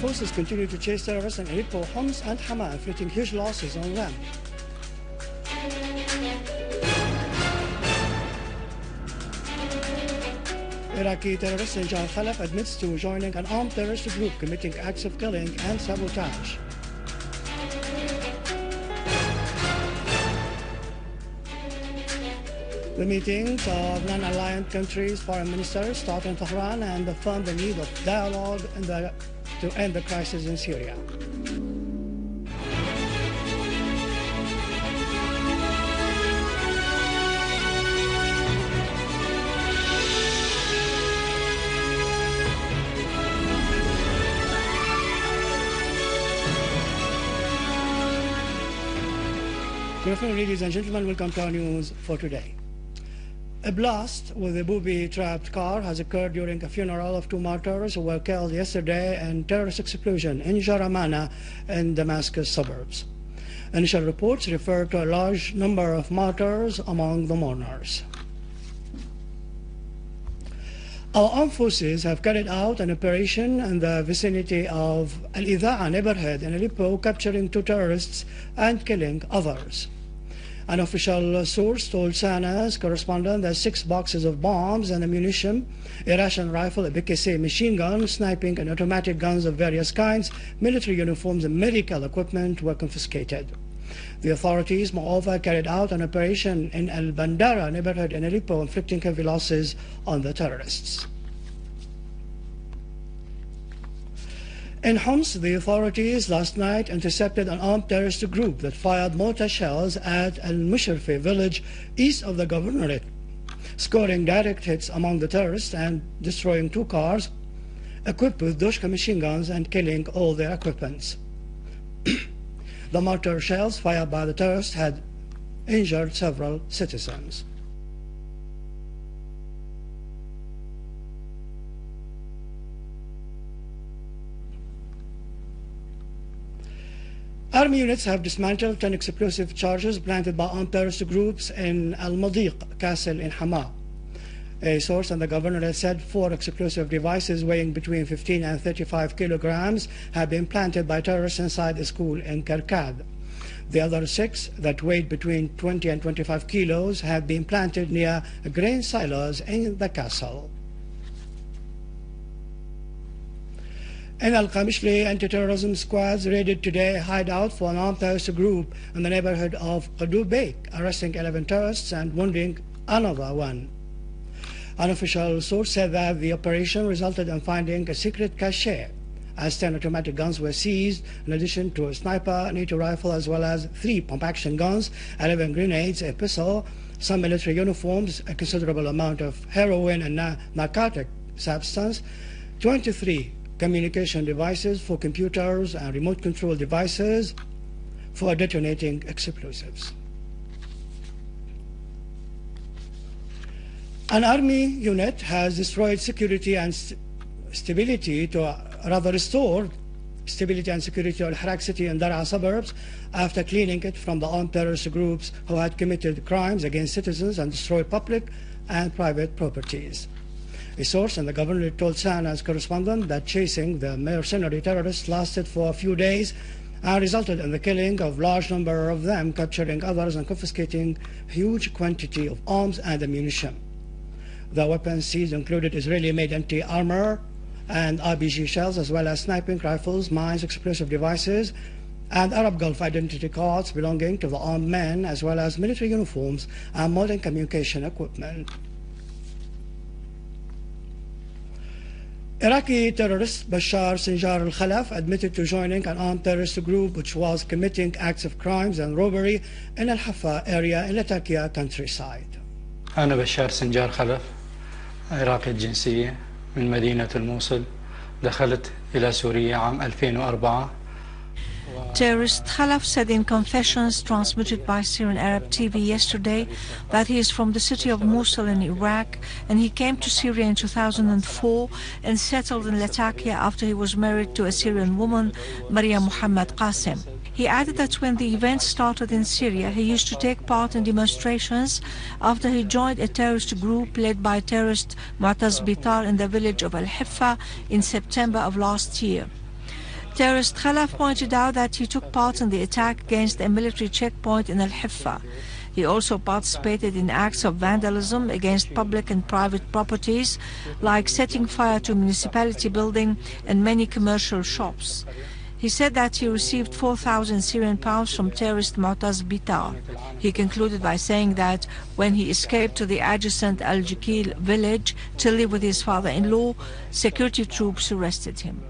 forces continue to chase terrorists in Aleppo, Homs and Hama, inflicting huge losses on them. Iraqi terrorist Khalaf admits to joining an armed terrorist group committing acts of killing and sabotage. The meetings of non-aligned countries' foreign ministers start in Tehran and affirm the need of dialogue to end the crisis in Syria. Good afternoon, ladies and gentlemen. Welcome to our news for today. A blast with a booby-trapped car has occurred during a funeral of two martyrs who were killed yesterday in terrorist explosion in Jaramana in Damascus suburbs. Initial reports refer to a large number of martyrs among the mourners. Our armed forces have carried out an operation in the vicinity of Al-Idha'a neighborhood in Aleppo, capturing two terrorists and killing others. An official source told SyriaNews correspondent that 6 boxes of bombs and ammunition, a Russian rifle, a BKC machine gun, sniping and automatic guns of various kinds, military uniforms and medical equipment were confiscated. The authorities, moreover, carried out an operation in Al-Bandara neighborhood in Aleppo, inflicting heavy losses on the terrorists. In Homs, the authorities last night intercepted an armed terrorist group that fired mortar shells at Al-Musharfi village east of the governorate, scoring direct hits among the terrorists and destroying 2 cars equipped with Doshka machine guns and killing all their occupants. The mortar shells fired by the terrorists had injured several citizens. Army units have dismantled 10 explosive charges planted by armed terrorist groups in Al-Madiq Castle in Hama. A source in the governorate said 4 explosive devices weighing between 15 and 35 kilograms have been planted by terrorists inside a school in Karkad. The other 6 that weighed between 20 and 25 kilos have been planted near grain silos in the castle. In Al-Qamishli, anti-terrorism squads raided today a hideout for an armed terrorist group in the neighborhood of Qadubek, arresting 11 terrorists and wounding another 1. An official source said that the operation resulted in finding a secret cache, as 10 automatic guns were seized, in addition to a sniper, an 80 rifle, as well as 3 pump-action guns, 11 grenades, a pistol, some military uniforms, a considerable amount of heroin and narcotic substance, 23 communication devices for computers and remote control devices for detonating explosives. An army unit has destroyed security and stability restored stability and security to Al-Harak city and Dar'a suburbs after cleaning it from the armed terrorist groups who had committed crimes against citizens and destroyed public and private properties. A source in the governorate told SyriaNews correspondent that chasing the mercenary terrorists lasted for a few days and resulted in the killing of a large number of them, capturing others and confiscating huge quantity of arms and ammunition. The weapons seized included Israeli-made anti-armor and RPG shells, as well as sniping rifles, mines, explosive devices, and Arab Gulf identity cards belonging to the armed men, as well as military uniforms and modern communication equipment. Iraqi terrorist Bashar Sinjar al-Khalaf admitted to joining an armed terrorist group which was committing acts of crimes and robbery in Al-Hafa area in Latakia countryside. أنا بشار سنجار خلف، عراقي الجنسية من مدينة الموصل. دخلت إلى سوريا عام 2004. Terrorist Khalaf said in confessions transmitted by Syrian Arab TV yesterday that he is from the city of Mosul in Iraq, and he came to Syria in 2004 and settled in Latakia after he was married to a Syrian woman, Maria Muhammad Qasim. He added that when the events started in Syria, he used to take part in demonstrations after he joined a terrorist group led by terrorist Mu'taz Bitar in the village of Al-Hiffa in September of last year. Terrorist Khalaf pointed out that he took part in the attack against a military checkpoint in Al-Hiffa. He also participated in acts of vandalism against public and private properties, like setting fire to a municipality building and many commercial shops. He said that he received 4,000 Syrian pounds from terrorist Mu'taz Bitar. He concluded by saying that when he escaped to the adjacent Al-Jikil village to live with his father-in-law, security troops arrested him.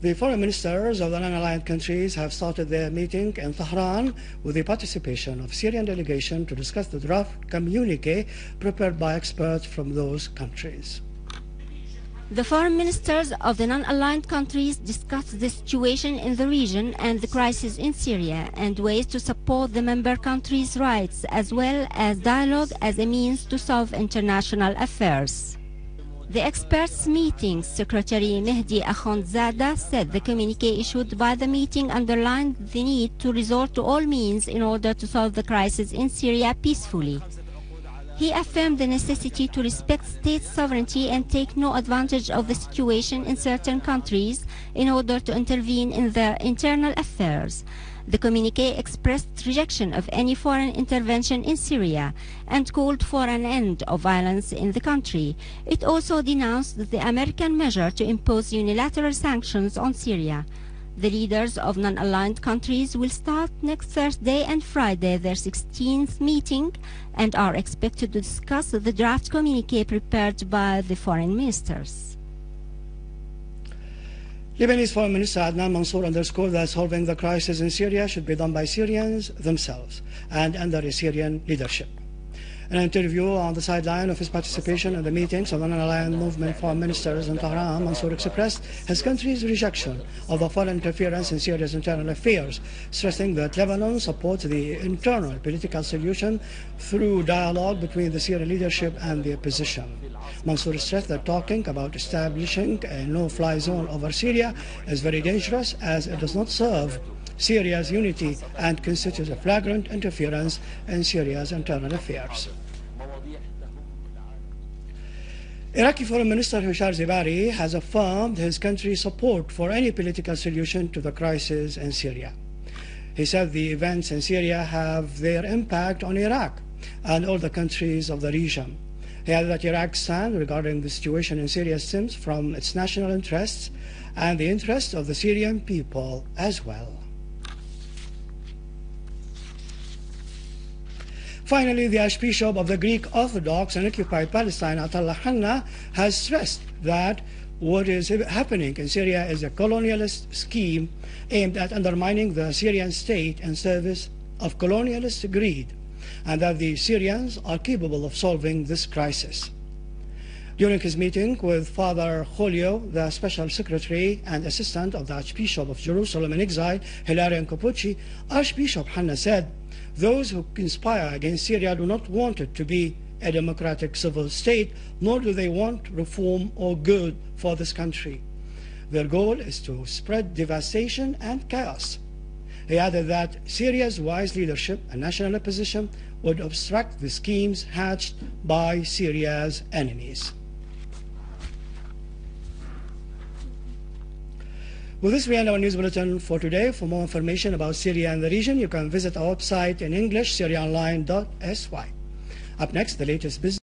The foreign ministers of the non-aligned countries have started their meeting in Tehran with the participation of Syrian delegation to discuss the draft communique prepared by experts from those countries. The foreign ministers of the non-aligned countries discussed the situation in the region and the crisis in Syria and ways to support the member countries' rights, as well as dialogue as a means to solve international affairs. The experts' meeting Secretary Mehdi Akhondzada said the communique issued by the meeting underlined the need to resort to all means in order to solve the crisis in Syria peacefully. He affirmed the necessity to respect state sovereignty and take no advantage of the situation in certain countries in order to intervene in their internal affairs. The communique expressed rejection of any foreign intervention in Syria and called for an end of violence in the country. It also denounced the American measure to impose unilateral sanctions on Syria. The leaders of non-aligned countries will start next Thursday and Friday their 16th meeting and are expected to discuss the draft communique prepared by the foreign ministers. Lebanese Foreign Minister Adnan Mansour underscored that solving the crisis in Syria should be done by Syrians themselves and under a Syrian leadership. In an interview on the sideline of his participation in the meetings of the non-aligned movement foreign ministers in Tehran, Mansour expressed his country's rejection of the foreign interference in Syria's internal affairs, stressing that Lebanon supports the internal political solution through dialogue between the Syrian leadership and the opposition. Mansour stressed that talking about establishing a no-fly zone over Syria is very dangerous, as it does not serve Syria's unity and constitutes a flagrant interference in Syria's internal affairs. Iraqi Foreign Minister Hushar Zebari has affirmed his country's support for any political solution to the crisis in Syria. He said the events in Syria have their impact on Iraq and all the countries of the region. He added that Iraq's stand regarding the situation in Syria stems from its national interests and the interests of the Syrian people as well. Finally, the Archbishop of the Greek Orthodox and occupied Palestine, Atallah Hanna, has stressed that what is happening in Syria is a colonialist scheme aimed at undermining the Syrian state in service of colonialist greed, and that the Syrians are capable of solving this crisis. During his meeting with Father Julio, the Special Secretary and Assistant of the Archbishop of Jerusalem in exile, Hilarion Capucci, Archbishop Hanna said, "Those who conspire against Syria do not want it to be a democratic civil state, nor do they want reform or good for this country. Their goal is to spread devastation and chaos." He added that Syria's wise leadership and national opposition would obstruct the schemes hatched by Syria's enemies. With this, we end our news bulletin for today. For more information about Syria and the region, you can visit our website in English, SyriaOnline.sy. Up next, the latest business.